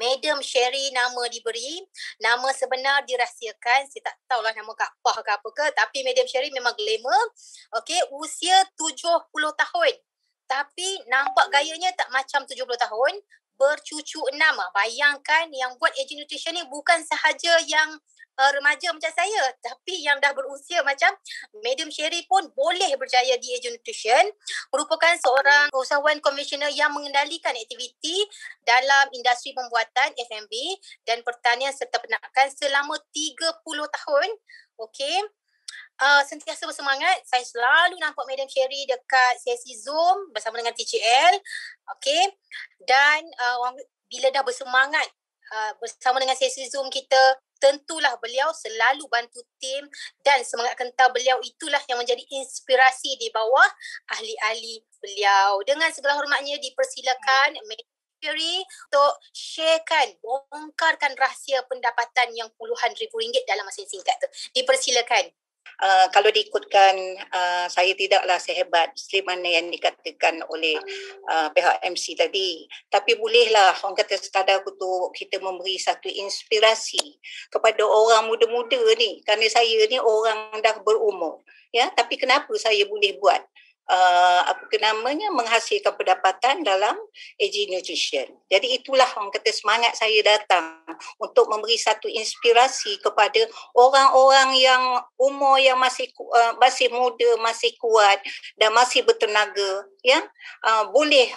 Madam Sherry nama diberi, nama sebenar dirahsiakan. Saya tak tahulah nama Kak Pah ke apa ke, tapi Madam Sherry memang glamour. Okey, usia 70 tahun. Tapi nampak gayanya tak macam 70 tahun, bercucu 6. Bayangkan yang buat Aging Nutrition ni bukan sahaja yang remaja macam saya, tapi yang dah berusia macam Madam Sherry pun boleh berjaya di Aging Nutrition. Merupakan seorang usahawan konvensional yang mengendalikan aktiviti dalam industri pembuatan F&B dan pertanian serta peternakan selama 30 tahun. Okey. Sentiasa bersemangat. Saya selalu nampak Madam Sherry dekat sesi Zoom bersama dengan TCL. Okey. Dan bila dah bersemangat bersama dengan sesi Zoom kita, tentulah beliau selalu bantu tim dan semangat kental beliau itulah yang menjadi inspirasi di bawah ahli-ahli beliau. Dengan segala hormatnya dipersilakan Madam Sherry untuk sharekan, bongkarkan rahsia pendapatan yang puluhan ribu ringgit dalam masa yang singkat tu. Dipersilakan. Kalau diikutkan, saya tidaklah sehebat seperti mana yang dikatakan oleh pihak MC tadi. Tapi bolehlah orang kata sekadar untuk kita memberi satu inspirasi kepada orang muda-muda ni. Kerana saya ni orang dah berumur. Ya, tapi kenapa saya boleh buat menghasilkan pendapatan dalam Aging Nutrition. Jadi itulah orang kata semangat saya datang untuk memberi satu inspirasi kepada orang-orang yang umur yang masih muda, masih kuat dan masih bertenaga, ya, boleh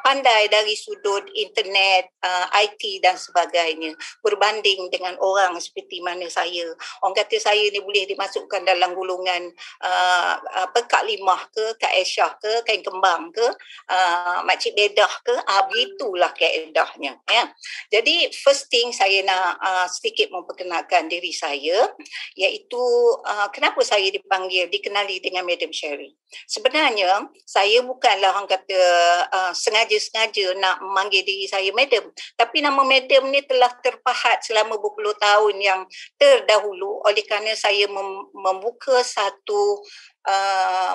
pandai dari sudut internet, IT dan sebagainya, berbanding dengan orang seperti mana saya. Orang kata saya ni boleh dimasukkan dalam golongan Kak Limah ke, Kak Aisyah ke, Kain Kembang ke, Makcik Bedah ke, begitulah kaedahnya, ya. Jadi first thing saya nak sedikit memperkenalkan diri saya, iaitu kenapa saya dikenali dengan Madam Sherry. Sebenarnya saya bukanlah orang kata sengaja-sengaja nak memanggil diri saya Madam, tapi nama Madam ni telah terpahat selama berpuluh tahun yang terdahulu oleh kerana saya membuka satu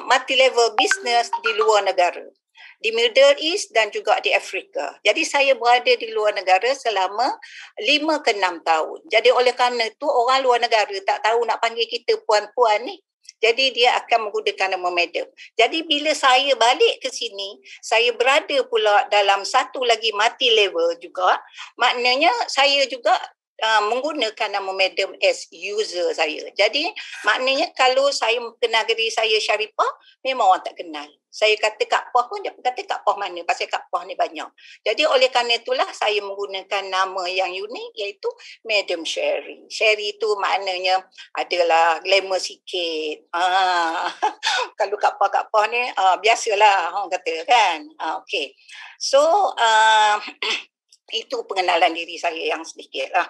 multi-level business di luar negara, di Middle East dan juga di Afrika. Jadi saya berada di luar negara selama 5 ke 6 tahun. Jadi oleh kerana itu orang luar negara tak tahu nak panggil kita puan-puan ni. Jadi dia akan menggunakan nama Madam. Jadi bila saya balik ke sini, saya berada pula dalam satu lagi multi-level juga. Maknanya saya juga menggunakan nama Madam as user saya. Jadi maknanya kalau saya kenal diri saya Sharifah, memang orang tak kenal. Saya kata Kak Pah pun dia kata Kak Pah mana, pasal Kak Pah ni banyak. Jadi oleh kerana itulah saya menggunakan nama yang unik iaitu Madam Sherry. Sherry tu maknanya adalah glamour sikit. Kalau Kak Pah ni biasalah orang kata kan. Okey. So itu pengenalan diri saya yang sedikit lah.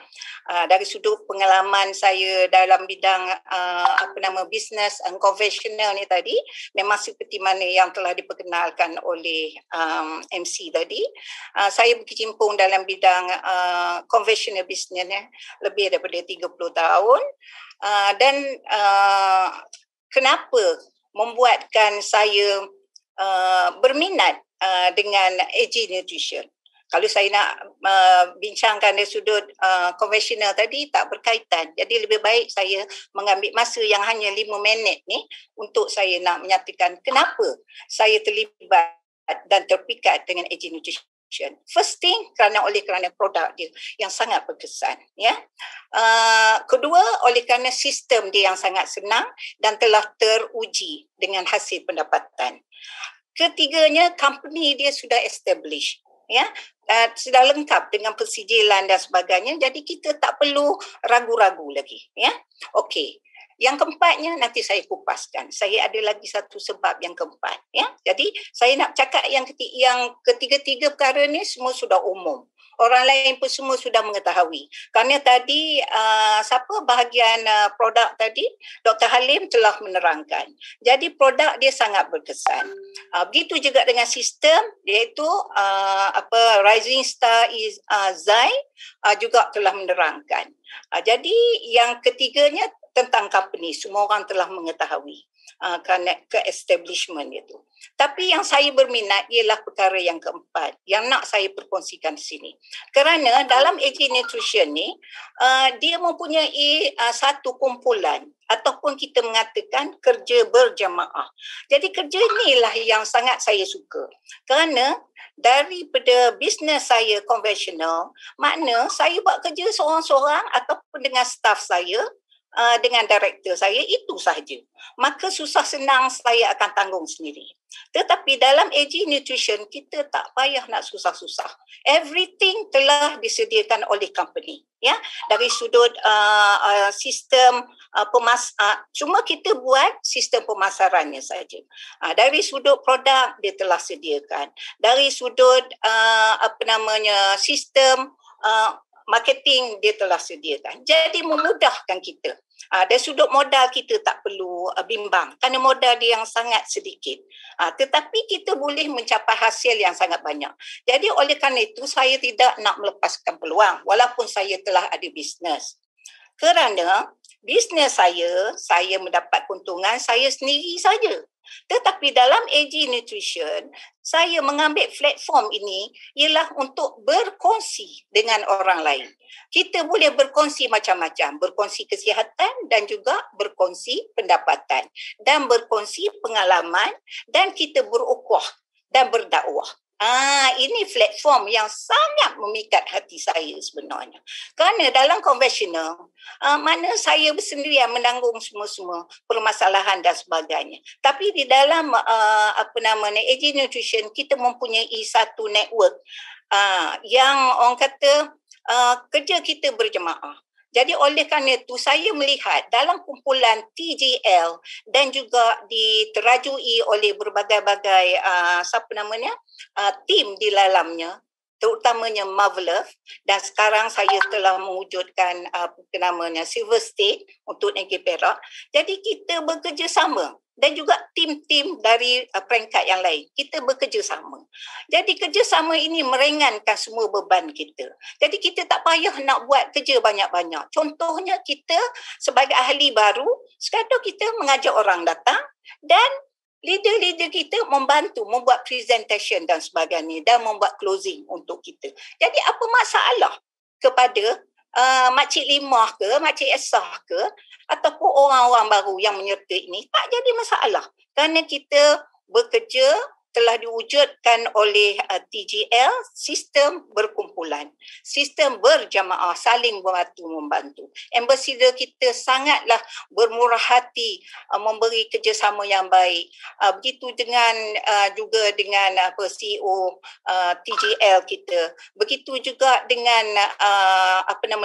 Dari sudut pengalaman saya dalam bidang business and conventional ni tadi, memang seperti mana yang telah diperkenalkan oleh MC tadi, saya berkecimpung dalam bidang conventional business lebih daripada 30 tahun. Dan kenapa membuatkan saya berminat dengan Aging Nutrition? Kalau saya nak bincangkan dari sudut konvensional tadi, tak berkaitan. Jadi lebih baik saya mengambil masa yang hanya 5 minit ni untuk saya nak menyatakan kenapa saya terlibat dan terpikat dengan Aging Nutrition. First thing, kerana produk dia yang sangat berkesan. Ya. Kedua, oleh kerana sistem dia yang sangat senang dan telah teruji dengan hasil pendapatan. Ketiganya, company dia sudah established. Ya, sudah lengkap dengan persijilan dan sebagainya, jadi kita tak perlu ragu-ragu lagi, ya. Okey. Yang keempatnya nanti saya kupaskan. Saya ada lagi satu sebab yang keempat, ya. Jadi saya nak cakap yang ketiga-tiga perkara ni semua sudah umum. Orang lain pun semua sudah mengetahui. Kerana tadi bahagian produk tadi Dr. Halim telah menerangkan. Jadi produk dia sangat berkesan. Begitu juga dengan sistem, iaitu Rising Star Zai juga telah menerangkan. Jadi yang ketiganya tentang company, semua orang telah mengetahui kerana ke-establishment itu. Tapi yang saya berminat ialah perkara yang keempat yang nak saya perkongsikan di sini. Kerana dalam AG Nutrition ni, dia mempunyai satu kumpulan ataupun kita mengatakan kerja berjamaah. Jadi kerja inilah yang sangat saya suka. Kerana daripada bisnes saya konvensional, makna saya buat kerja seorang-seorang ataupun dengan staff saya, dengan director saya, itu sahaja. Maka susah senang saya akan tanggung sendiri. Tetapi dalam AG Nutrition, kita tak payah nak susah-susah. Everything telah disediakan oleh company. Ya, dari sudut sistem cuma kita buat sistem pemasarannya saja. Dari sudut produk dia telah sediakan. Dari sudut sistem marketing dia telah sediakan. Jadi memudahkan kita. Dari sudut modal kita tak perlu bimbang kerana modal dia yang sangat sedikit. Tetapi kita boleh mencapai hasil yang sangat banyak. Jadi oleh kerana itu saya tidak nak melepaskan peluang walaupun saya telah ada bisnes. Kerana bisnes saya mendapat keuntungan saya sendiri saja. Tetapi dalam AG Nutrition, saya mengambil platform ini ialah untuk berkongsi dengan orang lain. Kita boleh berkongsi macam-macam, berkongsi kesihatan dan juga berkongsi pendapatan dan berkongsi pengalaman dan kita berukhuwah dan berdakwah. Ini platform yang sangat memikat hati saya sebenarnya. Kerana dalam konvensional, mana saya bersendirian menanggung semua-semua permasalahan dan sebagainya. Tapi di dalam AG Nutrition, kita mempunyai satu network yang orang kata kerja kita berjemaah. Jadi oleh kerana itu saya melihat dalam kumpulan TGL dan juga diterajui oleh berbagai-bagai tim di dalamnya, terutamanya Marvelous, dan sekarang saya telah mewujudkan Silver State untuk negeri Perak. Jadi kita bekerjasama dan juga tim-tim dari peringkat yang lain. Kita bekerjasama. Jadi kerjasama ini meringankan semua beban kita. Jadi kita tak payah nak buat kerja banyak-banyak. Contohnya kita sebagai ahli baru, sekadar kita mengajak orang datang dan leader-leader kita membantu membuat presentation dan sebagainya dan membuat closing untuk kita. Jadi apa masalah kepada Makcik Limah ke, Makcik Esah ke, ataupun orang-orang baru yang menyertai ini, tak jadi masalah. Kerana kita bekerja telah diwujudkan oleh TGL, sistem berkumpulan, sistem berjamaah, saling membantu. Ambassador kita sangatlah bermurah hati memberi kerjasama yang baik. Begitu dengan juga dengan CEO TGL kita. Begitu juga dengan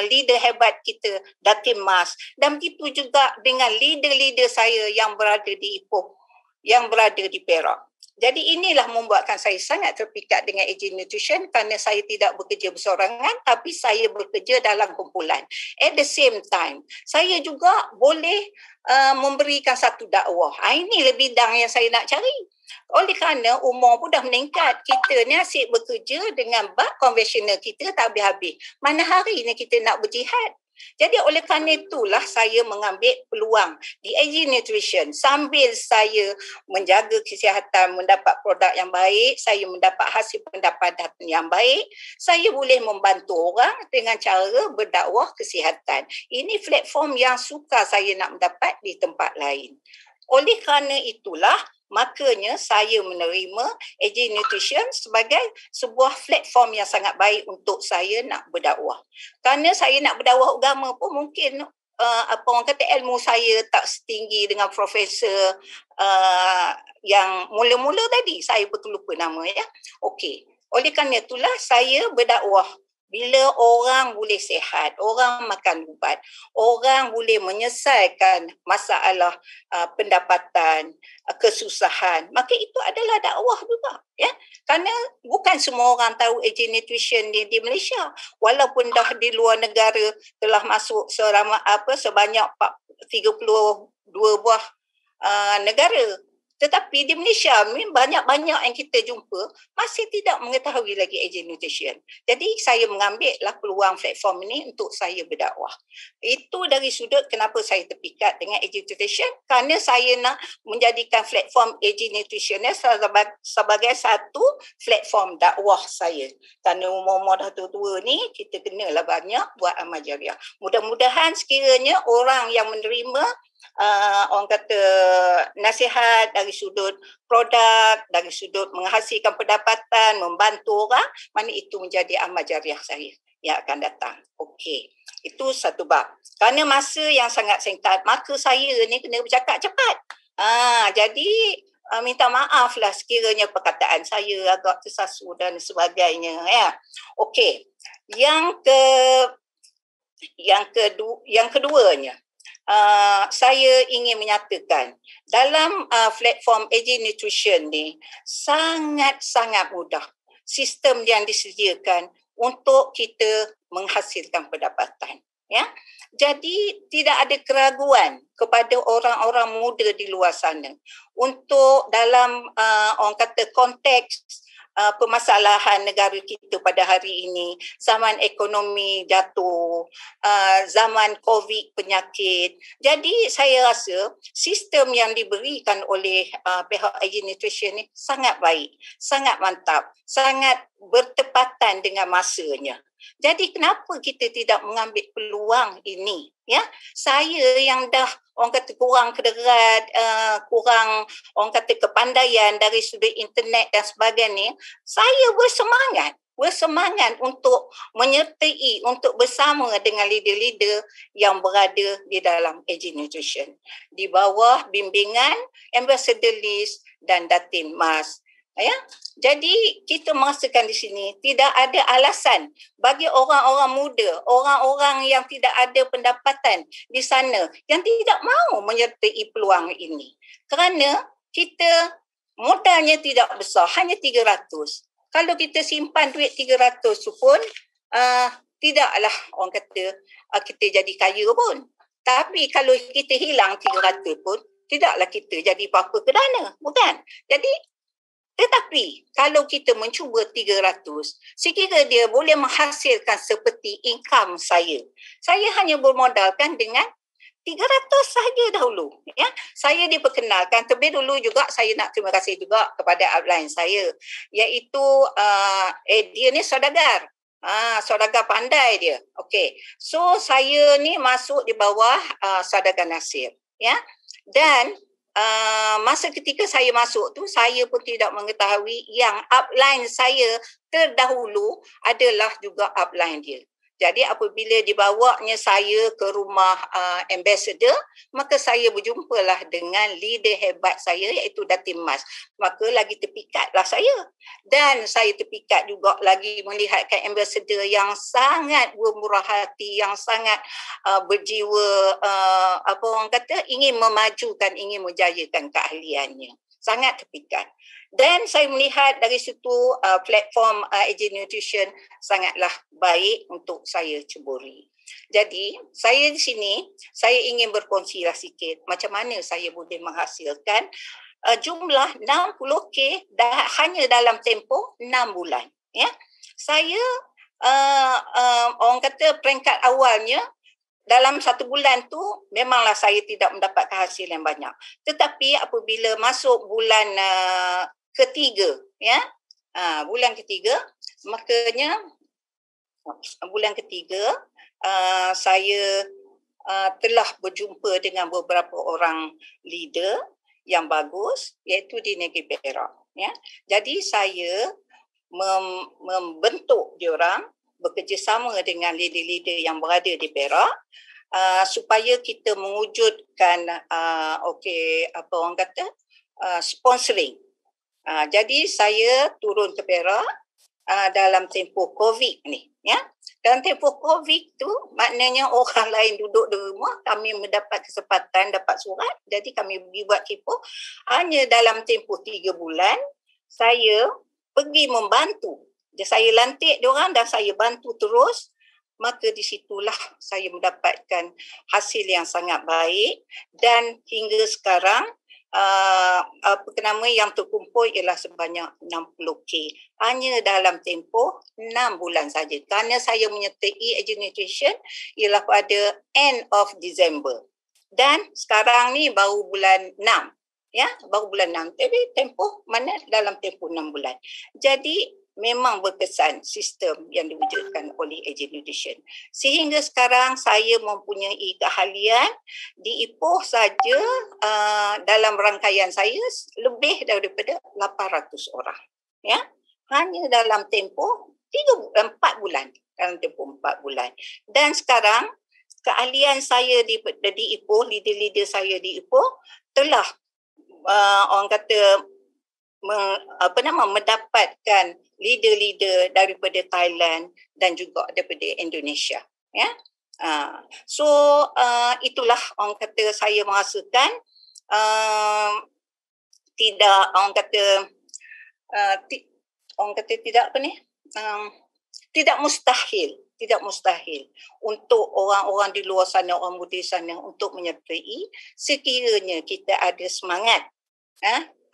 leader hebat kita Datin Mas, dan begitu juga dengan leader-leader saya yang berada di Ipoh, yang berada di Perak. Jadi inilah membuatkan saya sangat terpikat dengan AG Nutrition kerana saya tidak bekerja bersorangan tapi saya bekerja dalam kumpulan. At the same time, saya juga boleh memberikan satu dakwah. Inilah bidang yang saya nak cari. Oleh kerana umur pun dah meningkat, kita ni asyik bekerja dengan bab konvensional kita tak habis-habis. Mana hari ni kita nak berjihad? Jadi oleh kerana itulah saya mengambil peluang di AG Nutrition sambil saya menjaga kesihatan, mendapat produk yang baik, saya mendapat hasil pendapatan yang baik, saya boleh membantu orang dengan cara berdakwah kesihatan. Ini platform yang suka saya nak mendapat di tempat lain. Oleh kerana itulah, makanya saya menerima AG Nutrition sebagai sebuah platform yang sangat baik untuk saya nak berdakwah. Kerana saya nak berdakwah agama pun mungkin orang kata ilmu saya tak setinggi dengan profesor yang mula-mula tadi. Saya betul lupa nama ya. Okey. Oleh kerana itulah saya berdakwah. Bila orang boleh sihat, orang makan ubat, orang boleh menyelesaikan masalah pendapatan, kesusahan, maka itu adalah dakwah juga. Ya? Kerana bukan semua orang tahu AG Nutrition di Malaysia. Walaupun dah di luar negara telah masuk sebanyak 32 buah negara. Tetapi di Malaysia banyak-banyak yang kita jumpa masih tidak mengetahui lagi aging nutrition. Jadi saya mengambillah peluang platform ini untuk saya berdakwah. Itu dari sudut kenapa saya terpikat dengan aging nutrition, kerana saya nak menjadikan platform aging nutrition sebagai satu platform dakwah saya. Kerana umur-umur dah tua-tua ni kita kenalah banyak buat amal jariah. Mudah-mudahan sekiranya orang yang menerima orang kata nasihat dari sudut produk, dari sudut menghasilkan pendapatan, membantu orang, mana itu menjadi amal jariah saya yang akan datang. Okey, itu satu bab. Kerana masa yang sangat singkat, maka saya ni kena bercakap cepat. Jadi minta maaf lah sekiranya perkataan saya agak tersasu dan sebagainya. Ya. Okey, yang keduanya, saya ingin menyatakan dalam platform aging nutrition ni sangat-sangat mudah sistem yang disediakan untuk kita menghasilkan pendapatan. Ya, jadi tidak ada keraguan kepada orang-orang muda di luar sana untuk dalam orang kata konteks permasalahan negara kita pada hari ini, zaman ekonomi jatuh, zaman COVID penyakit. Jadi saya rasa sistem yang diberikan oleh pihak aging nutrition ni sangat baik, sangat mantap, sangat bertepatan dengan masanya. Jadi kenapa kita tidak mengambil peluang ini? Ya, saya yang dah orang kata kurang kederat, kurang orang kata kepandaian dari sudut internet dan sebagainya, saya bersemangat untuk menyertai, untuk bersama dengan leader-leader yang berada di dalam aging nutrition di bawah bimbingan Ambassador Liz dan Datin Mas. Ya, jadi kita merasakan di sini tidak ada alasan bagi orang-orang muda, orang-orang yang tidak ada pendapatan di sana yang tidak mahu menyertai peluang ini. Kerana kita modalnya tidak besar, hanya 300. Kalau kita simpan duit 300 tu pun tidaklah orang kata kita jadi kaya pun. Tapi kalau kita hilang 300 pun tidaklah kita jadi apa-apa ke dana, bukan? Tetapi kalau kita mencuba 300, sekiranya dia boleh menghasilkan seperti income saya hanya bermodalkan dengan 300 sahaja dahulu. Ya, saya diperkenalkan. Terlebih dulu juga saya nak terima kasih juga kepada upline saya, iaitu dia ni saudagar. Saudagar pandai dia. Okey. So saya ni masuk di bawah saudagar Nasir. Ya. Dan masa ketika saya masuk tu, saya pun tidak mengetahui yang upline saya terdahulu adalah juga upline dia. Jadi apabila dibawanya saya ke rumah ambassador, maka saya berjumpalah dengan leader hebat saya iaitu Datin Mas. Maka lagi terpikatlah saya. Dan saya terpikat juga lagi melihatkan ambassador yang sangat bermurah hati, yang sangat berjiwa apa orang kata ingin memajukan, ingin menjayakan keahliannya. Sangat terpikat. Dan saya melihat dari situ platform aging nutrition sangatlah baik untuk saya ceburi. Jadi saya di sini, saya ingin berkongsilah sikit macam mana saya boleh menghasilkan jumlah 60K hanya dalam tempoh 6 bulan. Ya, saya orang kata peringkat awalnya, dalam 1 bulan tu memanglah saya tidak mendapatkan hasil yang banyak. Tetapi apabila masuk bulan ketiga, ya, bulan ketiga, makanya bulan ketiga saya telah berjumpa dengan beberapa orang leader yang bagus, iaitu di negeri Perak. Ya, jadi saya membentuk diorang, bekerjasama dengan leader-leader yang berada di Perak supaya kita mewujudkan apa orang kata sponsoring. Jadi saya turun ke Perak dalam tempoh COVID ni, ya. Dalam tempoh COVID tu maknanya orang lain duduk di rumah, kami mendapat kesempatan dapat surat, jadi kami pergi buat kipoh. Hanya dalam tempoh 3 bulan saya pergi membantu. Saya lantik diorang dan saya bantu terus, maka di situlah saya mendapatkan hasil yang sangat baik dan hingga sekarang nama yang terkumpul ialah sebanyak 60K hanya dalam tempoh 6 bulan saja. Kerana saya menyertai Agile Nutrition ialah pada end of December. Dan sekarang ni baru bulan 6. Ya, baru bulan 6. Tapi tempoh mana dalam tempoh 6 bulan. Jadi memang berkesan sistem yang diwujudkan oleh Agile Nutrition. Sehingga sekarang saya mempunyai keahlian di Ipoh saja dalam rangkaian saya lebih daripada 800 orang. Ya, hanya dalam tempoh 4 bulan. Dalam tempoh 4 bulan. Dan sekarang keahlian saya di Ipoh, leader-leader saya di Ipoh telah orang kata mendapatkan leader-leader daripada Thailand dan juga daripada Indonesia. Ya, so itulah orang kata saya merasakan tidak orang kata tidak apa ni tidak mustahil untuk orang-orang di luar sana, orang muda sana untuk menyertai sekiranya kita ada semangat,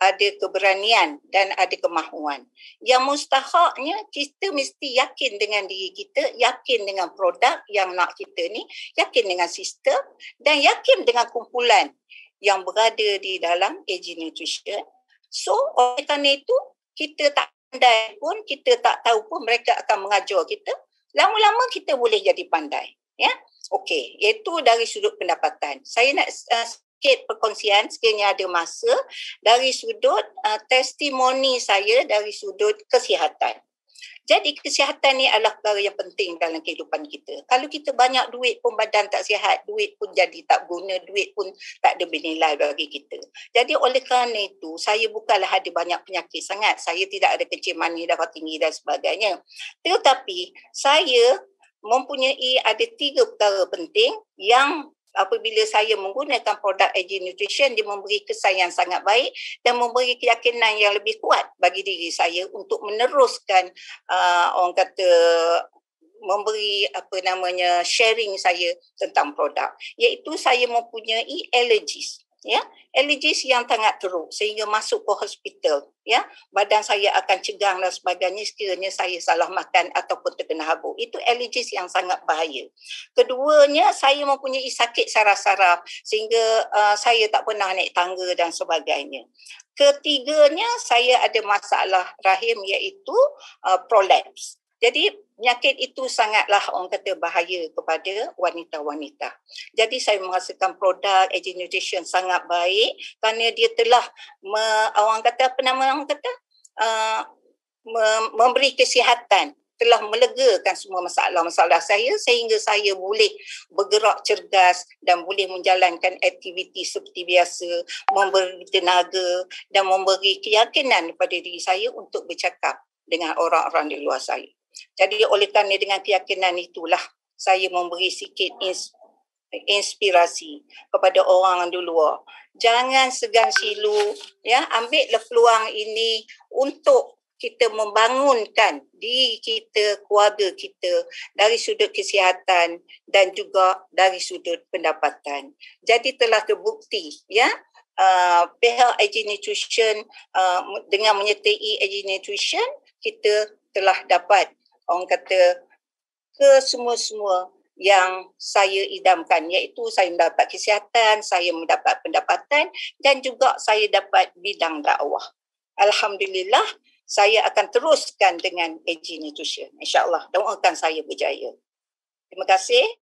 ada keberanian dan ada kemahuan. Yang mustahaknya kita mesti yakin dengan diri kita, yakin dengan produk yang nak kita ni, yakin dengan sistem dan yakin dengan kumpulan yang berada di dalam Agile Nutrition. So oleh kerana itu kita tak pandai pun, kita tak tahu pun mereka akan mengajar kita. Lama-lama kita boleh jadi pandai. Ya, okey. Iaitu dari sudut pendapatan. Saya nak sikit perkongsian sekiranya ada masa dari sudut testimoni saya dari sudut kesihatan. Jadi kesihatan ni adalah perkara yang penting dalam kehidupan kita. Kalau kita banyak duit pun badan tak sihat, duit pun jadi tak guna, duit pun tak ada bernilai bagi kita. Jadi oleh kerana itu, saya bukanlah ada banyak penyakit sangat. Saya tidak ada kencing manis, darah tinggi dan sebagainya. Tetapi saya mempunyai ada 3 perkara penting yang apabila saya menggunakan produk Agile Nutrition, dia memberi kesan yang sangat baik dan memberi keyakinan yang lebih kuat bagi diri saya untuk meneruskan orang kata memberi sharing saya tentang produk, iaitu saya mempunyai allergies. Ya, allergies yang sangat teruk sehingga masuk ke hospital. Ya, badan saya akan cegang dan sebagainya sekiranya saya salah makan ataupun terkena habuk. Itu allergies yang sangat bahaya. Keduanya, saya mempunyai sakit saraf-saraf sehingga saya tak pernah naik tangga dan sebagainya. Ketiganya, saya ada masalah rahim iaitu prolapse. Jadi penyakit itu sangatlah orang kata bahaya kepada wanita-wanita. Jadi saya merasakan produk Agile Nutrition sangat baik kerana dia telah memberi kesihatan, telah melegakan semua masalah-masalah saya sehingga saya boleh bergerak cergas dan boleh menjalankan aktiviti seperti biasa, memberi tenaga dan memberi keyakinan kepada diri saya untuk bercakap dengan orang-orang di luar saya. Jadi oleh kerana dengan keyakinan itulah saya memberi sikit inspirasi kepada orang di luar. Jangan segan silu, ya, ambillah peluang ini untuk kita membangunkan diri kita, keluarga kita dari sudut kesihatan dan juga dari sudut pendapatan. Jadi telah terbukti, ya, pihak Agile Nutrition dengan menyertai Agile Nutrition kita telah dapat orang kata ke semua-semua yang saya idamkan, iaitu saya mendapat kesihatan, saya mendapat pendapatan dan juga saya dapat bidang dakwah. Alhamdulillah, saya akan teruskan dengan Agile Nutrition. InsyaAllah, doakan saya berjaya. Terima kasih.